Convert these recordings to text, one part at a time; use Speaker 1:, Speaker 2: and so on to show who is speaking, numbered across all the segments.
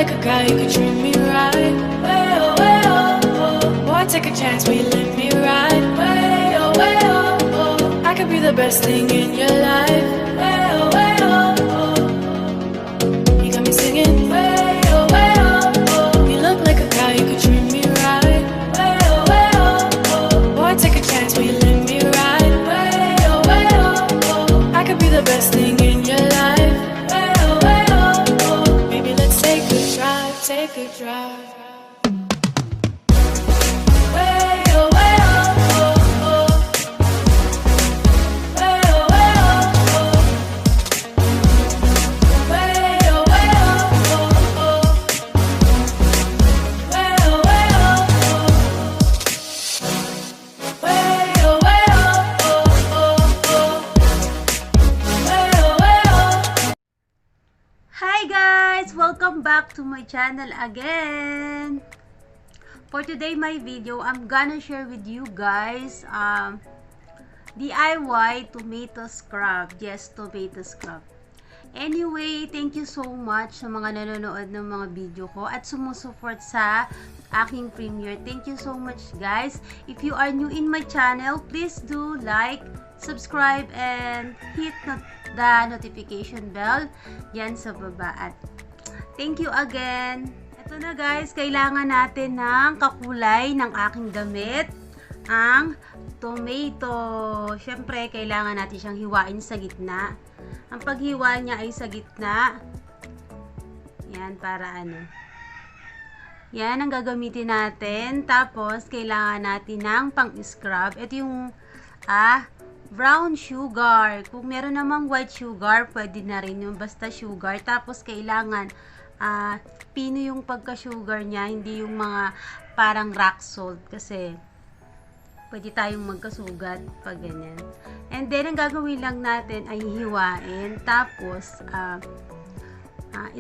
Speaker 1: like a guy who could treat me right. Way oh, way oh, oh. Boy, take a chance, will you let me ride? Way oh, oh. I could be the best thing in your life. Way oh, oh. You got me singing. Way oh, oh. You look like a guy who could treat me right. Way oh, oh. Boy, take a chance, will you let me ride? Way oh, I could be the best thing in your life. Way oh. Maybe let's take a drive, take a drive.
Speaker 2: Hi guys! Welcome back to my channel again. For today my video, I'm gonna share with you guys DIY tomato scrub. Yes, tomato scrub. Anyway, thank you so much sa mga nanonood ng mga video ko at sumusuport sa aking premiere. Thank you so much guys. If you are new in my channel, please do like, subscribe, and hit the notification bell yan sa baba. At thank you again. Ito na guys, kailangan natin ng kakulay ng aking damit, ang tomato. Syempre, kailangan natin siyang hiwain sa gitna. Ang paghiwa niya ay sa gitna. Yan, para ano. Yan ang gagamitin natin. Tapos, kailangan natin ng pang-scrub. Ito yung brown sugar. Kung meron namang white sugar, pwede na rin yung basta sugar. Tapos, kailangan pino yung pagka-sugar niya, hindi yung mga parang rock salt. Kasi, pwede tayong magkasugat pag ganyan. And then, ang gagawin lang natin ay hiwain. Tapos,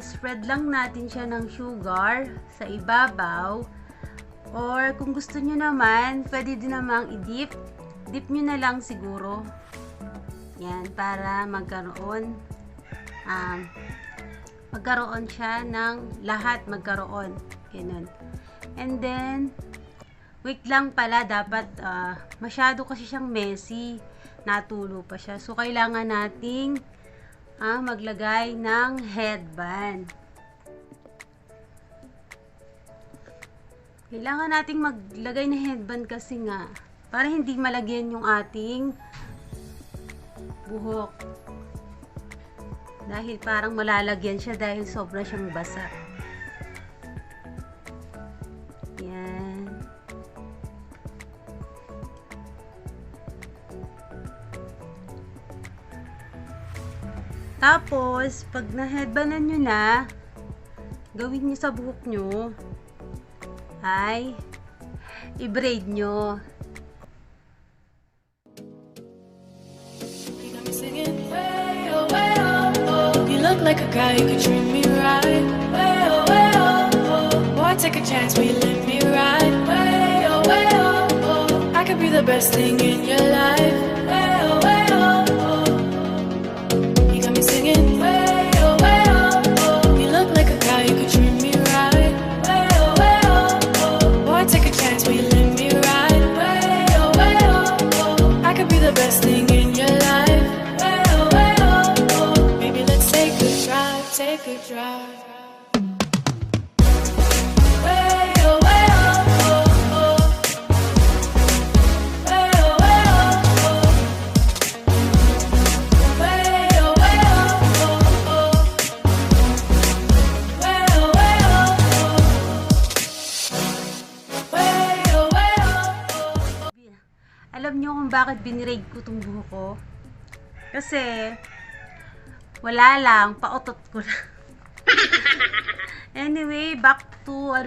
Speaker 2: spread lang natin siya ng sugar sa ibabaw. Or, kung gusto nyo naman, pwede din namang i-dip. Dip nyo na lang siguro. Yan, para magkaroon siya ng lahat, magkaroon. Ganun. And then, wait lang pala, dapat masyado kasi siyang messy. Natulo pa siya. So, kailangan nating maglagay ng headband. Kailangan nating maglagay ng headband kasi nga, para hindi malagyan yung ating buhok. Dahil parang malalagyan siya dahil sobra siyang basa. Yan. Tapos, pag na-headbandan nyo na, gawin nyo sa buhok nyo ay i-braid nyo.
Speaker 1: Look like a guy who could treat me right. Way oh, oh. Boy, take a chance, will you let me ride? Way oh, oh. I could be the best thing in your life. Way oh, oh. You got me singing. Way oh. You look like a guy who could treat me right. Way oh. Boy, take a chance, will you let me ride? Way oh. I could be the best thing in your life. Take a drive.
Speaker 2: Alam nyo kung bakit biniraid ko itong buhok ko? Kasi wala lang, pautot ko lang. Anyway, back to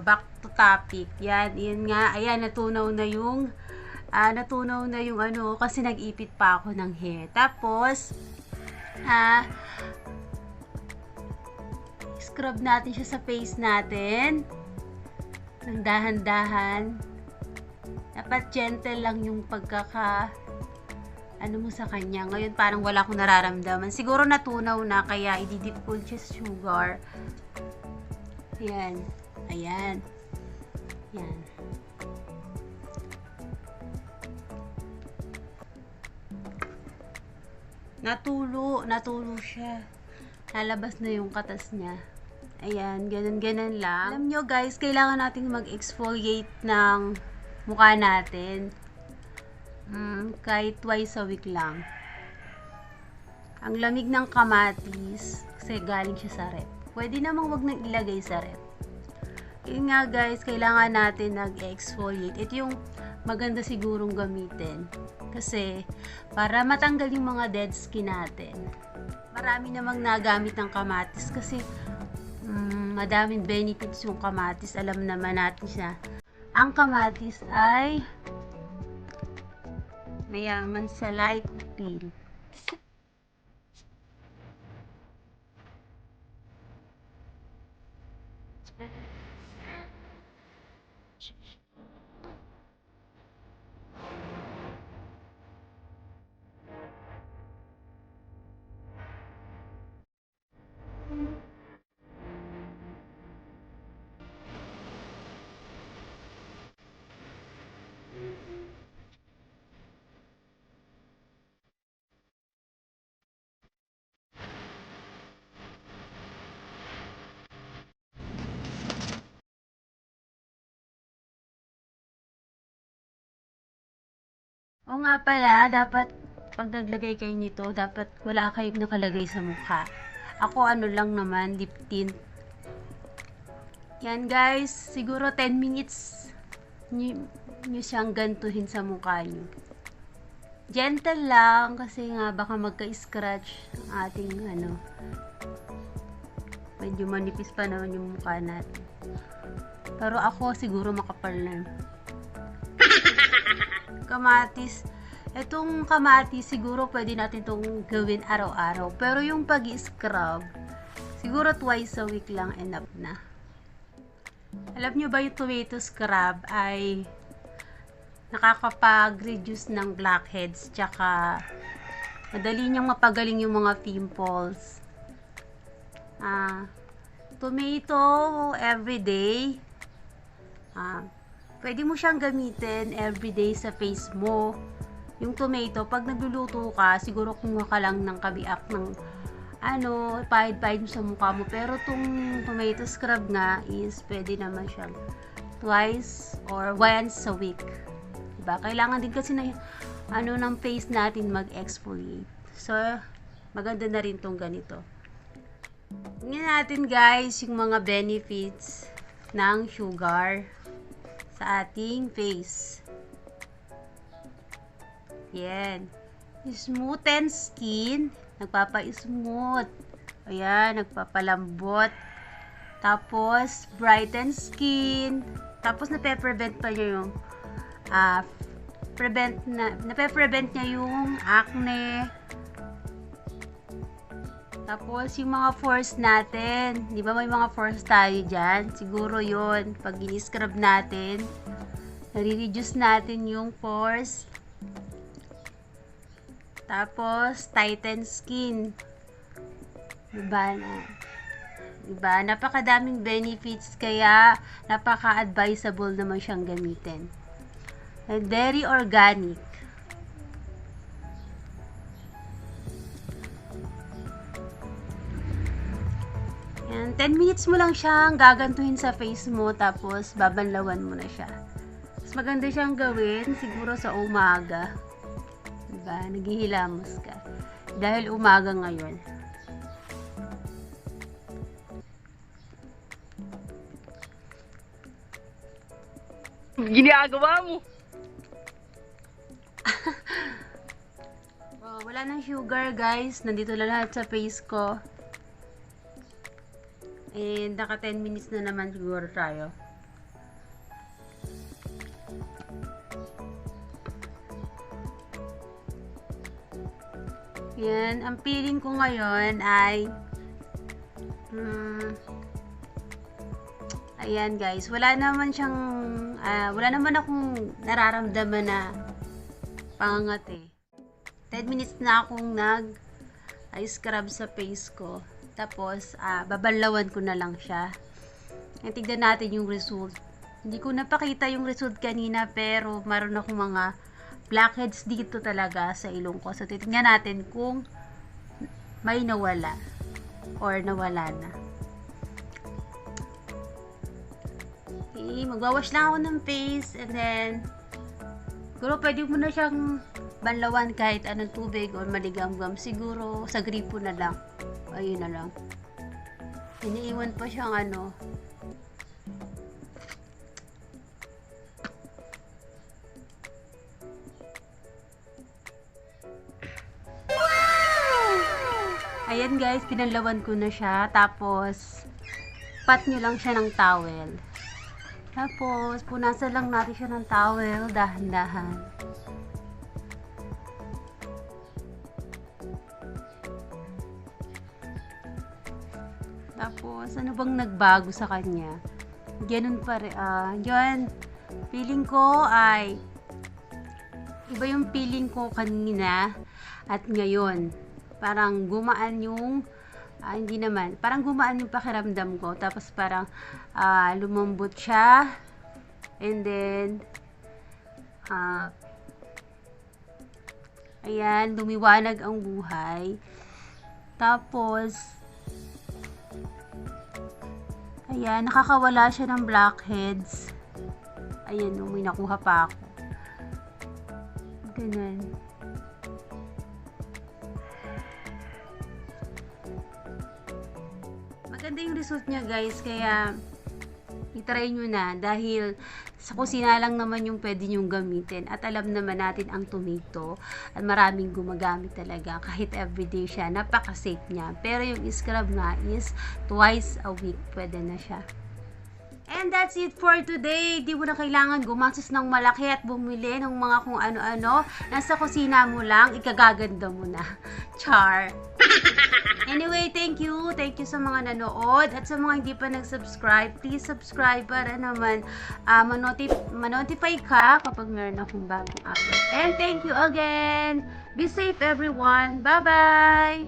Speaker 2: back to topic. Yan nga, ayan, natunaw na yung kasi nag-ipit pa ako ng hair. Tapos, scrub natin siya sa face natin. Ng dahan-dahan. Dapat gentle lang yung mo sa kanya. Ngayon parang wala akong nararamdaman. Siguro natunaw na kaya ididip ko siya sa sugar. Ayan. Ayan. Yan. Natulo siya. Lalabas na yung katas niya. Ayan, ganun-ganun lang. Alam nyo guys, kailangan natin mag-exfoliate ng mukha natin. Kahit twice a week lang. Ang lamig ng kamatis, kasi galing siya sa rep. Pwede namang wag nang ilagay sa rep. Yun nga guys, kailangan natin nag-exfoliate. Ito yung maganda sigurong gamitin. Kasi, para matanggal yung mga dead skin natin. Marami namang nagamit ng kamatis kasi madaming benefits yung kamatis. Alam naman natin siya. Ang kamatis ay mayaman sa lycopene. O nga pala, dapat pag naglagay kayo nito, dapat wala kayong nakalagay sa mukha. Ako ano lang naman, lip tint. Yan guys, siguro 10 minutes nyo siyang gantuhin sa mukha nyo. Gentle lang, kasi nga baka magka-scratch ang ating medyo manipis pa naman yung mukha natin. Pero ako siguro makapal na. Kamatis. Itong kamatis, siguro pwede natin itong gawin araw-araw. Pero yung pag-scrub, siguro twice a week lang enough na. Alam nyo ba yung tomato scrub ay nakakapag-reduce ng blackheads, tsaka madali niyang mapagaling yung mga pimples. Tomato everyday. Pwede mo siyang gamitin everyday sa face mo. Yung tomato, pag nagluluto ka, siguro kumuha ka lang ng kabiak ng pahid-pahid mo sa mukha mo. Pero tong tomato scrub nga is pwede naman siyang twice or once a week. Diba? Kailangan din kasi ng face natin mag-exfoliate. So, maganda na rin tong ganito. Tingnan natin guys yung mga benefits ng sugar sa ating face. Yan. Smoothen skin. Nagpapa-smooth. Ayan, nagpapalambot. Tapos, brighten skin. Tapos, nape-prevent pa niya yung nape-prevent niya yung acne. Tapos, yung mga pores natin. Di ba may mga pores tayo dyan? Siguro yun. Pag in-scrub natin, nare-reduce natin yung pores. Tapos, tighten skin. Diba? Napakadaming benefits, kaya napaka-advisable naman siyang gamitin. And very organic. Yan, 10 minutes mo lang siyang gagantuhin sa face mo, tapos babanlawan mo na siya. Mas maganda siyang gawin siguro sa umaga. Diba? Naghihilamos ka. Dahil umaga ngayon.
Speaker 3: Ginagawa mo?
Speaker 2: Wala nang sugar guys. Nandito na lahat sa face ko. And naka 10 minutes na naman siguro tayo. Yan, ang feeling ko ngayon ay ayan guys, wala naman akong nararamdaman na pangangati. 10 minutes na akong scrub sa face ko. Tapos, babanlawan ko na lang siya. And tignan natin yung result. Hindi ko napakita yung result kanina, pero meron akong mga blackheads dito talaga sa ilong ko. So, titignan natin kung may nawala or nawala na. Okay, magwawash lang ako ng face and then siguro pwede mo na siyang banlawan kahit anong tubig or maligam-gam. Siguro sa gripo na lang. Ayun na lang. Iniiwan pa siyang ano. Ayan guys, pinanlawan ko na siya. Tapos, pat nyo lang siya ng towel. Tapos, punasan lang natin siya ng towel, dahan-dahan. Tapos, ano bang nagbago sa kanya? Ganun pa rin. Yun, feeling ko ay iba yung feeling ko kanina at ngayon. Parang gumaan yung hindi naman, parang gumaan yung pakiramdam ko, tapos parang lumambot siya, and then ayan, lumiwanag ang buhay. Tapos ayan, nakakawala siya ng blackheads. Ayan, may nakuha pa ako. Ganun. Maganda yung result niya guys, kaya itry nyo na dahil sa kusina lang naman yung pwede nyong gamitin at alam naman natin ang tomato at maraming gumagamit talaga kahit everyday siya, napaka-safe niya. Pero yung scrub nga is twice a week pwede na siya. And that's it for today. Di mo na kailangan gumastos ng malaki at bumili ng mga kung ano-ano. Nasa kusina mo lang, ikagaganda mo na. Char! Anyway, thank you. Thank you sa mga nanood. At sa mga hindi pa nag-subscribe, please subscribe para naman manotify ka kapag meron akong bagong upload. And thank you again. Be safe everyone. Bye-bye!